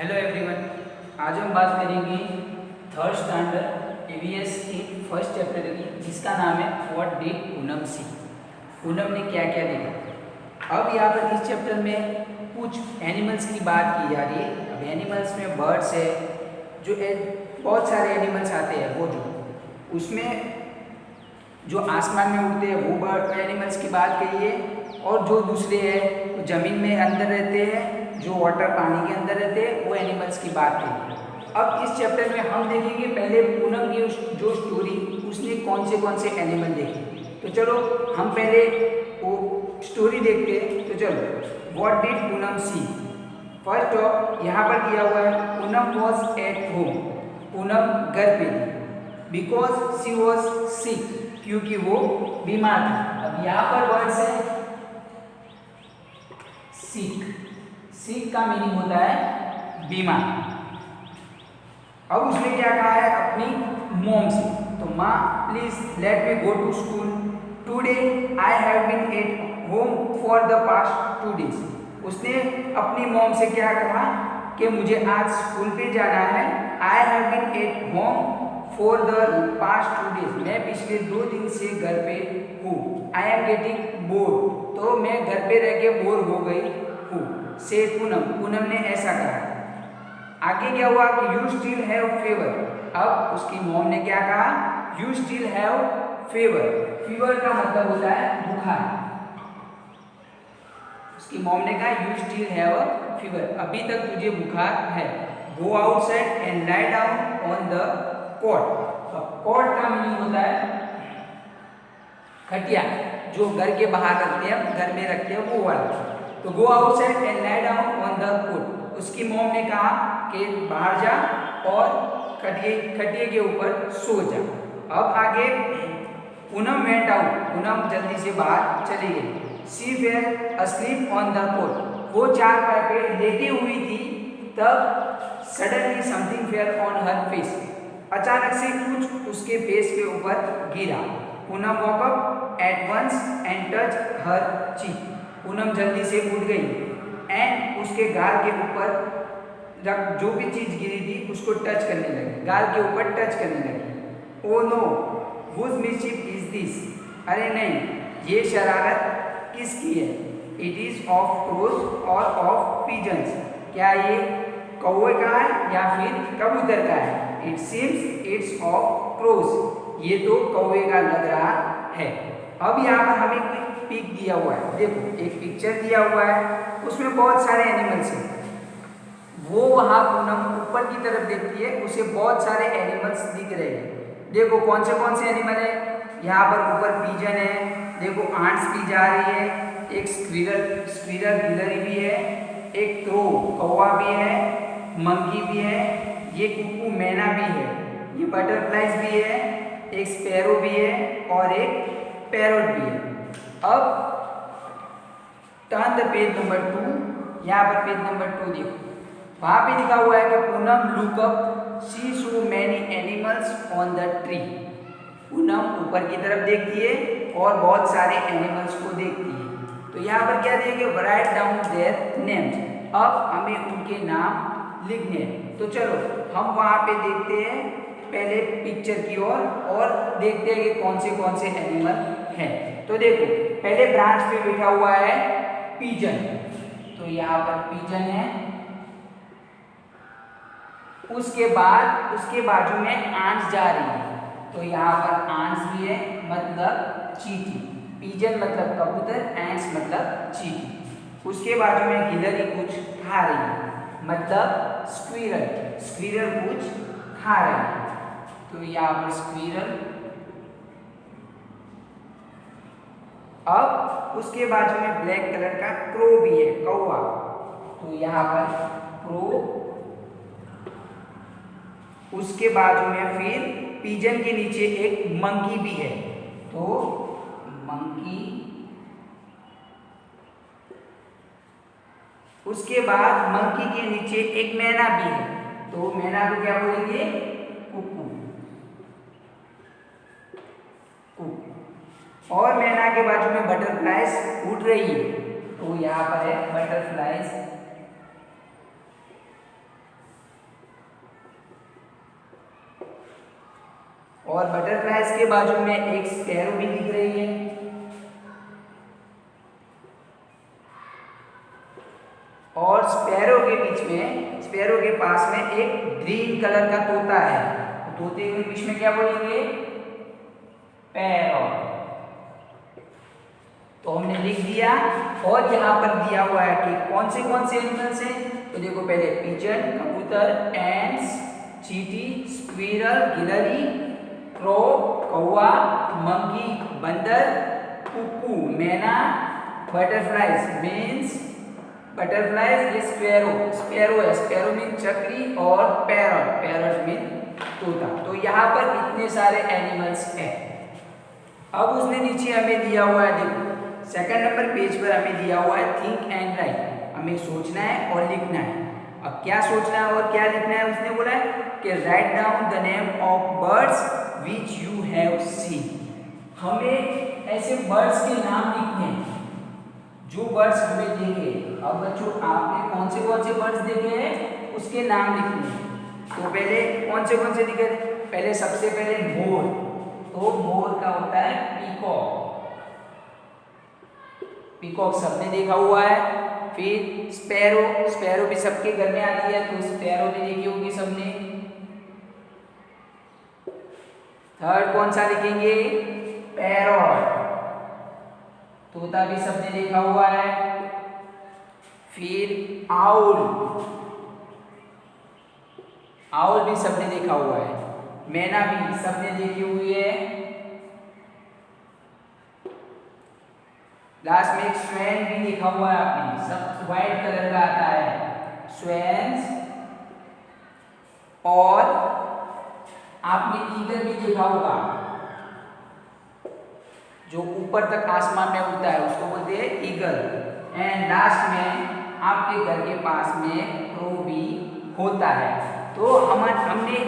Hello everyone. आज हम बात करेंगे थर्ड स्टैंडर्ड ईवीएस की फर्स्ट चैप्टर की, जिसका नाम है व्हाट डिड पूनम सी। पूनम ने क्या क्या देखा। अब यहाँ पर इस चैप्टर में कुछ एनिमल्स की बात की जा रही है। अब एनिमल्स में बर्ड्स है, जो बहुत सारे एनिमल्स आते हैं, वो जो उसमें जो आसमान में उड़ते हैं वो बर्ड एनिमल्स की बात कही है, और जो दूसरे हैं वो ज़मीन में अंदर रहते हैं, जो वाटर पानी के अंदर रहते हैं, वो एनिमल्स की बात कही है। अब इस चैप्टर में हम देखेंगे पहले पूनम की जो स्टोरी, उसने कौन से एनिमल देखे। तो चलो हम पहले वो स्टोरी देखते हैं। तो चलो, what did Poonam see. First of यहाँ पर दिया हुआ है, Poonam was at home. Poonam घर पे थी, बिकॉज सी वॉज सिक, क्योंकि वो बीमार थी। अब यहाँ पर वर्ड्स है सिक। सिक का मीनिंग होता है बीमार। अब उसने क्या कहा है अपनी मॉम से, तो माँ please let me go to school today, I have been at home for the past 2 days। उसने अपनी मॉम से क्या कहा कि मुझे आज स्कूल पे जाना है। I have been at home for the past 2 days, मैं पिछले 2 दिन से घर पे हूँ। आई एम गेटिंग बोर्ड, तो मैं घर पे रह के बोर हो गई हूँ। से पूनम, पूनम ने ऐसा कहा। आगे क्या हुआ कि यू स्टिल हैव फीवर। अब उसकी मॉम ने क्या कहा, you still have fever. Fever का मतलब होता है बुखार। उसकी मॉम ने कहा यू स्टिल हैव फीवर, अभी तक तुझे बुखार है। Go outside and lie down on the cot. अब कॉट का मीनिंग होता है खटिया, जो घर के बाहर रखते हैं, घर में रखते हैं, वो वाला। तो go outside and lie down on the cot. उसकी मॉम ने कहा कि बाहर जा और खटिए के ऊपर सो जा। अब आगे पूनम वेंट आउट, पूनम जल्दी से बाहर चली गई। She fell asleep on the cot, वो चारपाई पे लेटी हुई थी। तब suddenly something fell on her face, अचानक से कुछ उसके फेस के ऊपर गिरा। Poonam woke up at once and touch her cheek. Poonam जल्दी से उठ गई एंड उसके गाल के ऊपर जो भी चीज गिरी थी उसको टच करने लगी, गाल के ऊपर टच करने लगी। Oh no whose mischief is this, अरे नहीं, ये शरारत किसकी है। इट इज ऑफ क्रोज और ऑफ पिजन्स, क्या ये कौवे का है या फिर कबूतर का है। It seems it's of crows, ये तो कौवे का लग रहा है। अब यहाँ पर हमें कोई पिक दिया हुआ है, देखो एक पिक्चर दिया हुआ है, उसमें बहुत सारे एनिमल्स हैं। वो वहाँ पूनम ऊपर की तरफ देखती है, उसे बहुत सारे एनिमल्स दिख रहे हैं। देखो कौन से एनिमल है। यहाँ पर ऊपर पिजन है, देखो आंट्स भी जा रही है, एक स्क्विरल गिलहरी भी है, एक क्रो कौवा भी है, मंकी भी है, ये कुकू मैना भी है, ये बटरफ्लाइज भी है, एक स्पैरो भी है और एक पैरोट भी है। अब टर्न द पेज नंबर 2, यहाँ पर पेज नंबर 2 देखो, वहाँ पे लिखा हुआ है कि Poonam look up see so many animals on the tree. Poonam ऊपर की तरफ देखती है और बहुत सारे एनिमल्स को देखती है। तो यहाँ पर क्या देंगे, राइट डाउन देयर नेम्स। अब हमें उनके नाम लिखने हैं। तो चलो हम वहाँ पे देखते हैं पहले पिक्चर की ओर और देखते हैं कि कौन से एनिमल हैं। तो देखो पहले ब्रांच पे बैठा हुआ है पिजन, तो यहाँ पर पिजन है। उसके बाद उसके बाजू में आंट्स जा रही है, तो यहाँ पर आंट्स भी है, मतलब चींटी। पिजन मतलब कबूतर, एंट्स मतलब चींटी। उसके बाजू में गिलहरी कुछ खा रही है, मतलब स्क्विरल, स्क्विरल कुछ खा रही है। तो यहाँ पर स्क्विरल। अब उसके बाजू में ब्लैक कलर का क्रो भी है, कौवा, तो यहाँ पर क्रो। उसके बाजू में फिर पिजन के नीचे एक मंकी भी है, तो मंकी। उसके बाद मंकी के नीचे एक मैना भी है, तो मैना को क्या बोलेंगे, कुकू। और मैना के बाजू में बटरफ्लाइज उड़ रही है, तो यहाँ पर है बटरफ्लाइज। और बटरफ्लाइज के बाजू में एक स्पैरो भी दिख रही है। और स्पैरो के बीच में, स्पैरो के पास में एक ग्रीन कलर का तोता है। तो तोते के बीच में क्या बोलेंगे? पैरॉट। तो हमने लिख दिया। और यहाँ पर दिया हुआ है कि कौन से एनिमल्स हैं। तो देखो पहले पिजन, कबूतर, एंड्स, चींटी, स्क्विरल, गिलहरी, क्रो, कौवा, मंकी, बंदर, कुकू, मैना, बटरफ्लाइज मीन्स बटरफ्लाइज, ये स्पैरो है, स्पैरो मीन चकरी, और पैरट मीन तोता। तो यहाँ पर इतने सारे एनिमल्स हैं। अब उसने नीचे हमें दिया हुआ है, देखो सेकंड नंबर पेज पर हमें दिया हुआ है थिंक एंड राइट। हमें सोचना है और लिखना है। अब क्या सोचना है और क्या लिखना है? उसने बोला है कि write down the name of birds which you have seen. हमें ऐसे बर्ड्स के नाम लिखने हैं जो बर्ड्स हमें देखे। अब बच्चों आपने कौन से बर्ड्स देखे हैं उसके नाम लिखने हैं। तो पहले कौन से दिखे? पहले सबसे पहले मोर। तो मोर का होता है पीकॉक। पीकॉक सबने देखा हुआ है। फिर स्पैरो भी सबके घर में आती है, तो स्पैरो भी देखी होगी सबने। थर्ड कौन सा लिखेंगे? पैरॉट। तोता भी सबने देखा हुआ है। फिर आउल भी सबने देखा हुआ है। मैना भी सबने देखी हुई है। लास्ट में एक स्वैन भी देखा हुआ है आपने, सब व्हाइट कलर का आता है स्वैन्स। और आपने ईगल भी देखा होगा, जो ऊपर तक आसमान में उड़ता है, उसको बोलते हैं ईगल। एंड लास्ट में आपके घर के पास में क्रो भी होता है। तो हमने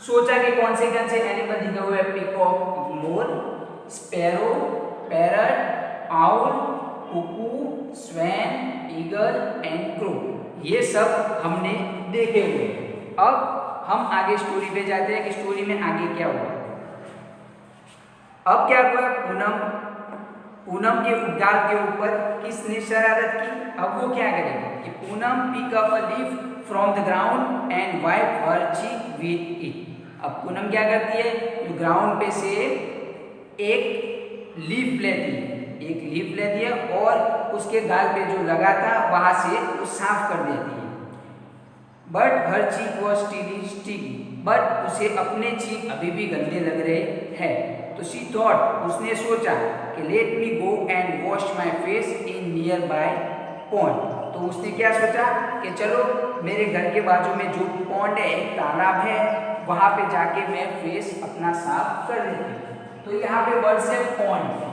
सोचा कि कौन से एनिमल दिखे हुए हैं? पीकॉक, मोर, sparrow, parrot, owl, cuckoo, swan, eagle and crow. ये सब हमने देखे हुए। अब हम आगे स्टोरी पे जाते हैं कि स्टोरी में आगे क्या हुआ। अब क्या हुआ? पूनम के उद्गार के ऊपर किसने शरारत की? अब वो क्या करेगा कि Poonam pick up a leaf from the ground and wipe her cheek with it. अब पूनम क्या करती है? जो ग्राउंड पे से एक लीफ लेती है और उसके गाल पे जो लगा था वहां से वो साफ कर देती है। But her cheek was sticky, but उसे अपने चीक अभी भी गंदे लग रहे हैं। तो शी थॉट, उसने सोचा कि late me go and wash my face in near by pond. तो उसने क्या सोचा कि चलो मेरे घर के बाजू में जो पॉन्ड है, एक तालाब है, वहां पे जाके मैं फेस अपना साफ कर लेती हूँ। तो यहाँ पे वर्ड है पॉन्ड।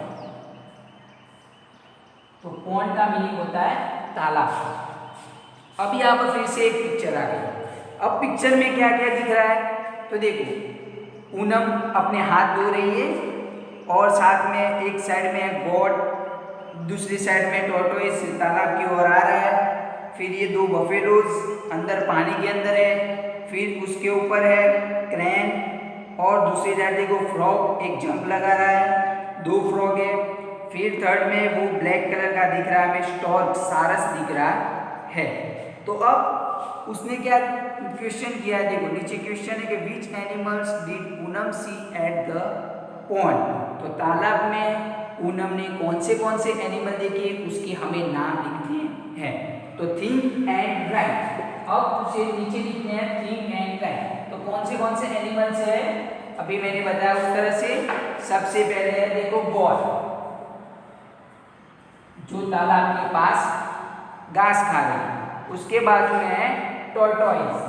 तो पॉन्ड का मीनिंग होता है तालाब। अब यहाँ पर फिर से एक पिक्चर आ गई। अब पिक्चर में क्या क्या दिख रहा है? तो देखो पूनम अपने हाथ धो रही है और साथ में एक साइड में गॉड, दूसरी साइड में टॉर्टोइस तालाब की ओर आ रहा है। फिर ये दो बफेलोज अंदर पानी के अंदर है। फिर उसके ऊपर है क्रैन और दूसरी साइड देखो फ्रॉग एक जंप लगा रहा है, दो फ्रॉग है। फिर थर्ड में वो ब्लैक कलर का दिख रहा है हमें स्टॉर्क, सारस दिख रहा है। तो अब उसने क्या क्वेश्चन किया है? देखो नीचे क्वेश्चन है कि which animals did Poonam see at the pond. तो तालाब में पूनम ने कौन से एनिमल देखे उसके हमें नाम लिखने हैं। तो थिंक एंड राइट। अब उसे नीचे लिखने हैं थिंक एंड राइट। तो कौन से एनिमल्स है? अभी मैंने बताया उस तरह से। सबसे पहले है देखो बॉल, जो तालाब के पास घास खा रही है। उसके बाजू में है टॉर्टोइस,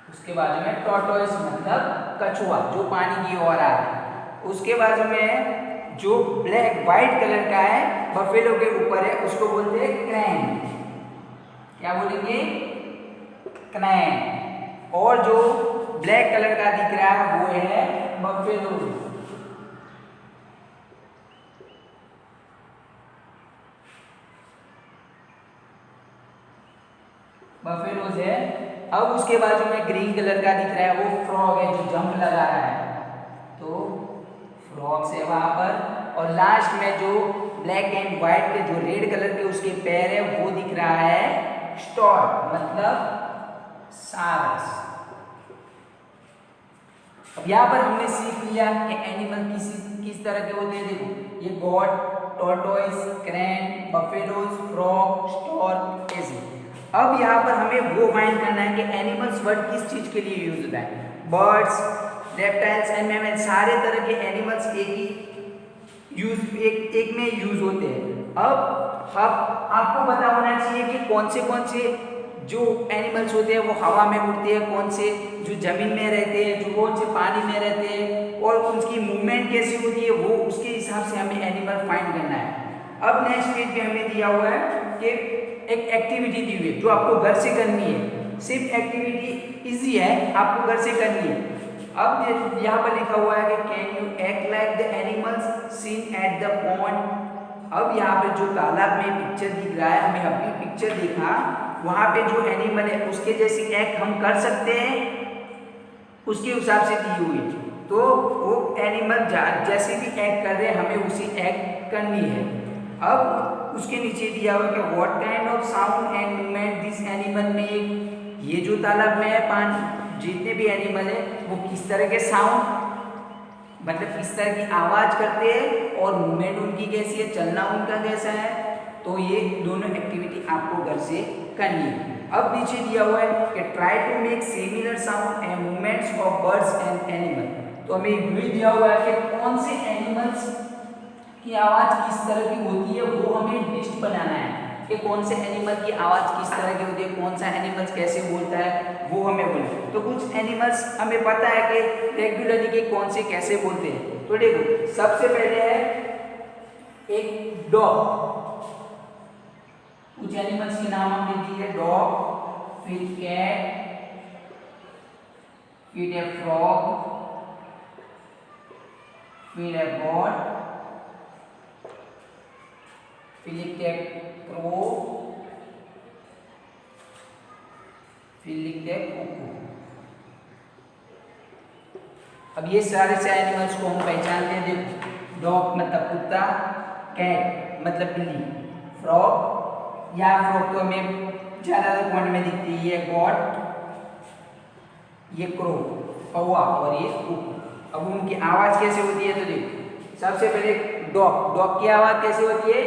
उसके बाजू में टॉर्टोइस मतलब कछुआ जो पानी की ओर आ रहा है। उसके बाजू में जो ब्लैक वाइट कलर का है बफेलो के ऊपर है, उसको बोलते हैं क्रैन। क्या बोलेंगे? क्रैन। और जो ब्लैक कलर का दिख रहा है वो है बफेलो। बफेलोज है। अब उसके बाजू में ग्रीन कलर का दिख रहा है वो फ्रॉग है जो जंप लगा रहा है, तो फ्रॉग्स है वहां पर। और लास्ट में जो ब्लैक एंड व्हाइट के जो रेड कलर के उसके पैर है वो दिख रहा है स्टॉर्क मतलब सारस। अब यहाँ पर हमने सीख लिया कि एनिमल किस तरह के होते हैं। देखो ये got, tortoise, crane, buffaloes, frog, stork ऐसे। अब यहाँ पर हमें वो फाइंड करना है कि एनिमल्स वर्ड किस चीज के लिए यूज होता है। बर्ड्स, रेप्टाइल्स एंड मैमल, सारे तरह के एनिमल्स एक में यूज होते हैं। अब आपको पता होना चाहिए कि कौन से जो एनिमल्स होते हैं वो हवा में उड़ते हैं, कौन से जो जमीन में रहते हैं, जो कौन से पानी में रहते हैं और उनकी मूवमेंट कैसी होती है, वो उसके हिसाब से हमें एनिमल फाइंड करना है। अब नेक्स्ट पेज पे हमें दिया हुआ है कि एक एक्टिविटी दी हुई है जो आपको घर से करनी है। सिर्फ एक्टिविटी इजी है, आपको घर से करनी है। अब यहाँ पर लिखा हुआ है कि can you act like the animals seen at the pond. अब यहाँ पे जो तालाब में पिक्चर दिख रहा है, हमें अभी पिक्चर देखा, वहां पे जो एनिमल है उसके जैसी एक्ट हम कर सकते हैं, उसके हिसाब से दी हुई है। तो वो एनिमल जैसे भी एक्ट कर रहे हैं हमें उसी एक्ट करनी है। अब उसके नीचे दिया हुआ कि what kind of sound and movement this animal make. ये जो तालाब में है पानी जितने भी एनिमल है वो किस तरह के साउंड मतलब किस तरह की आवाज करते हैं और मूवमेंट उनकी कैसी है, चलना उनका कैसा है। तो ये दोनों एक्टिविटी आपको घर से करनी है। अब नीचे दिया हुआ है कि try to make similar sound and movements of birds and animal. तो हमें ये दिया हुआ है कि कौन से एनिमल्स की आवाज किस तरह की होती है, वो हमें लिस्ट बनाना है कि कौन से एनिमल की आवाज किस तरह की होती है, कौन सा एनिमल्स कैसे बोलता है, वो हमें बोलना। तो कुछ एनिमल्स हमें पता है कि रेगुलरली के कौन से कैसे बोलते हैं। तो देखो सबसे पहले है एक डॉग। कुछ एनिमल्स के नाम हम लिख दिए, डॉग, फिर कैट, फिर है फ्रॉग, फिर है बर्ड, फिर लिखते हैं क्रो, फिर लिखते हैं कुकू। अब ये सारे से एनिमल्स को हम पहचानते हैं। देखो डॉग मतलब कुत्ता, कैट मतलब बिल्ली, फ्रॉग या फ्रॉग तो हमें ज्यादातर पॉइंट में दिखती है, ये गॉट, ये क्रो कौवा और ये कुकू। अब उनकी आवाज कैसे होती है तो देखो सबसे पहले डॉग की आवाज कैसे होती है,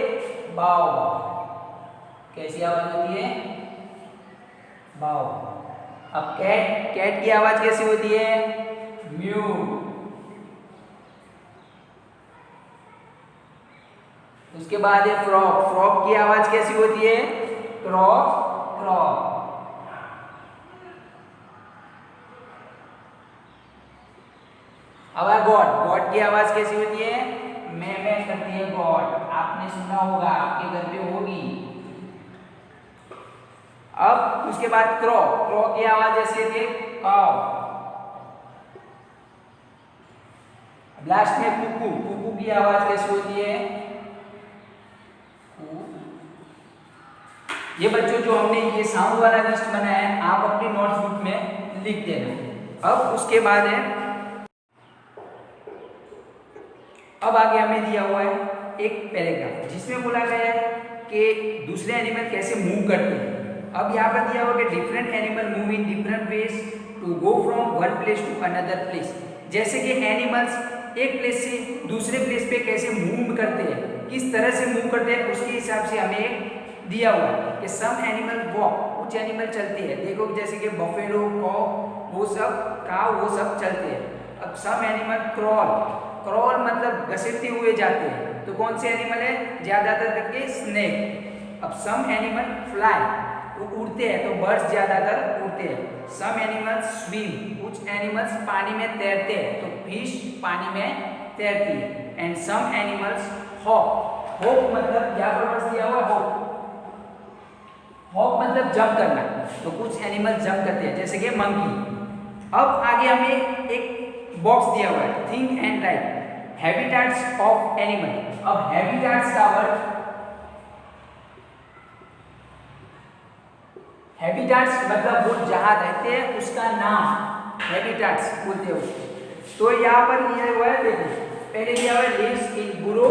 बाव बाव। कैसी आवाज होती है, बाव। अब कैट की आवाज कैसी होती है, म्यू। उसके बाद है फ्रॉग की आवाज कैसी होती है, क्रॉक क्रॉक। अब है गॉड की आवाज कैसी होती है, मैं करती है गॉड। आपने सुना होगा, आपके घर पे होगी। अब उसके बाद क्रो की आवाज ऐसी होती है, काव। लास्ट में कुकू की आवाज कैसी होती है, ये बच्चों जो हमने ये साउंड वाला लिस्ट बनाया है आप अपनी नोटबुक में लिख देना। अब उसके बाद है, अब आगे हमें दिया हुआ है एक पैराग्राफ जिसमें बोला गया है कि दूसरे एनिमल कैसे मूव करते हैं। अब यहाँ पर दिया हुआ कि different animal move in different ways to go from one place to another place. जैसे कि एनिमल्स एक प्लेस से दूसरे प्लेस पे कैसे मूव करते हैं, किस तरह से मूव करते हैं, उसके हिसाब से हमें दिया हुआ है कि सम एनिमल वॉक, कुछ एनिमल चलते हैं। देखो जैसे कि बफेलो, कॉ, वो सब काव, वो सब चलते हैं। अब सम एनिमल क्रॉल मतलब घसीटते हुए जाते हैं। तो कौन से एनिमल है, ज्यादातर करके स्नेक। अब सम एनिमल फ्लाई, वो उड़ते हैं, तो बर्ड्स ज्यादातर उड़ते हैं। सम एनिमल्स स्विम, कुछ एनिमल्स पानी में तैरते हैं, तो फिश पानी में तैरती है। एंड सम एनिमल्स हॉप मतलब क्या वर्ड दिया हुआ, हॉप मतलब जंप करना, तो कुछ एनिमल जंप करते हैं जैसे कि मंकी। अब आगे हमें एक बॉक्स दिया हुआ है, think and right habitats of animal. अब हैबिटेट्स का वर्ड हैबिटाट्स मतलब वो जहाँ रहते हैं उसका नाम हैबिटाट्स बोलते हैं उसको। तो यहाँ पर ये हुआ है, देखो पहले दिया हुआ है lives in burrow,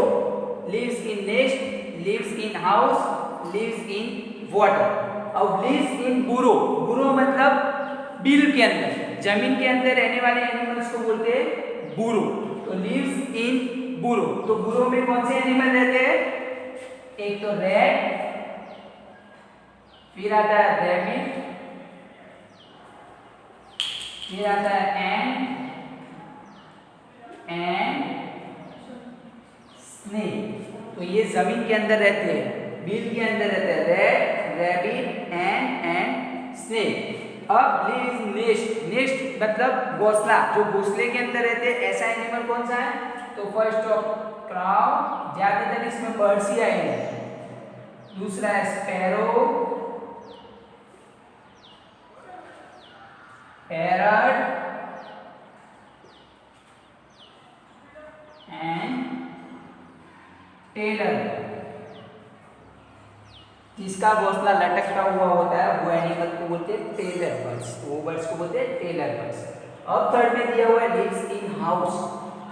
lives in nest, lives in house, lives in water. अब लिव्स इन बुरो, बुरो मतलब बिल के अंदर, जमीन के अंदर रहने वाले एनिमल्स को बोलते हैं बुरो। तो लिव्स इन बुरो, तो बुरो में कौन से एनिमल रहते हैं? एक तो रैट, फिर आता है रैबिट, फिर आता है एंड स्नेक। तो ये जमीन के अंदर रहते हैं, बिल के अंदर रहते हैं, रैट, रैबिट, एंड स्नेक। अब लिव्स नेस्ट, नेस्ट मतलब घोंसला, जो घोंसले के अंदर रहते हैं, ऐसा एनिमल कौन सा है? तो फर्स्ट ऑफ क्राउ, ज्यादातर इसमें बर्ड्स ही आएंगे। दूसरा है स्पैरो, पैरट एंड टेलर। जिसका घोंसला लटकता हुआ होता है वो एनिमल को बोलते हैं टेलर बर्ड्स, वो बर्ड्स को बोलते हैं टेलर बर्ड्स। अब थर्ड में दिया हुआ है लिव्स इन हाउस,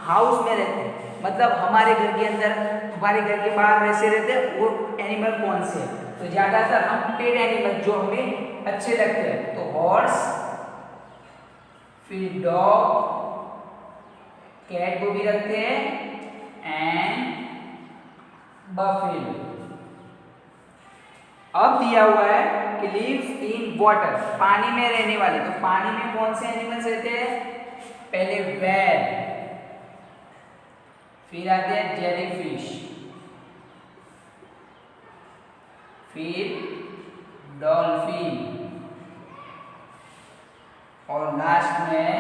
हाउस में रहते हैं मतलब हमारे घर के अंदर, हमारे घर के बाहर वैसे रहते हैं, वो एनिमल कौन से हैं? तो ज्यादातर हम पेट एनिमल जो हमें अच्छे लगते हैं, तो हॉर्स, फिर डॉग, कैट को भी रखते हैं एंड बफेलो। अब दिया हुआ है कि लिव्स इन वाटर, पानी में रहने वाले। तो पानी में कौन से एनिमल्स रहते हैं? पहले व्हेल, फिर आते हैं जेलीफिश, फिर डॉल्फिन और लास्ट में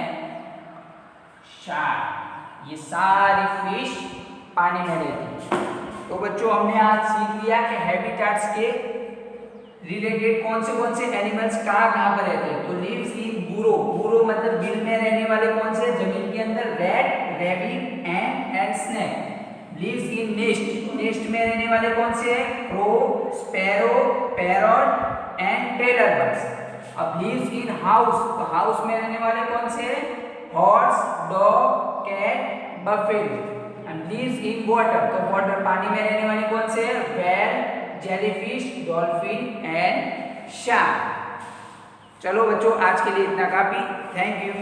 शार्क। ये सारी फिश पानी में रहती है। तो बच्चों हमने आज सीख लिया कि हैबिटाट्स के रिलेटेड कौन से एनिमल्स कहाँ पर रहते हैं। तो लिव्स इन बुरो, बुरो मतलब बिल में रहने वाले कौन से? जमीन के अंदर rat, rabbit and snake. Lives in nest, nest में रहने वाले कौन से हैं? Crow, sparrow, parrot and tailor birds. अब लिव्स इन हाउस, तो हाउस में रहने वाले कौन से हैं? Horse, dog, cat, buffalo. And lives in water, तो वाटर पानी में रहने वाले कौन से हैं? Whale, jellyfish, dolphin and shark. चलो बच्चों आज के लिए इतना काफी। Thank you.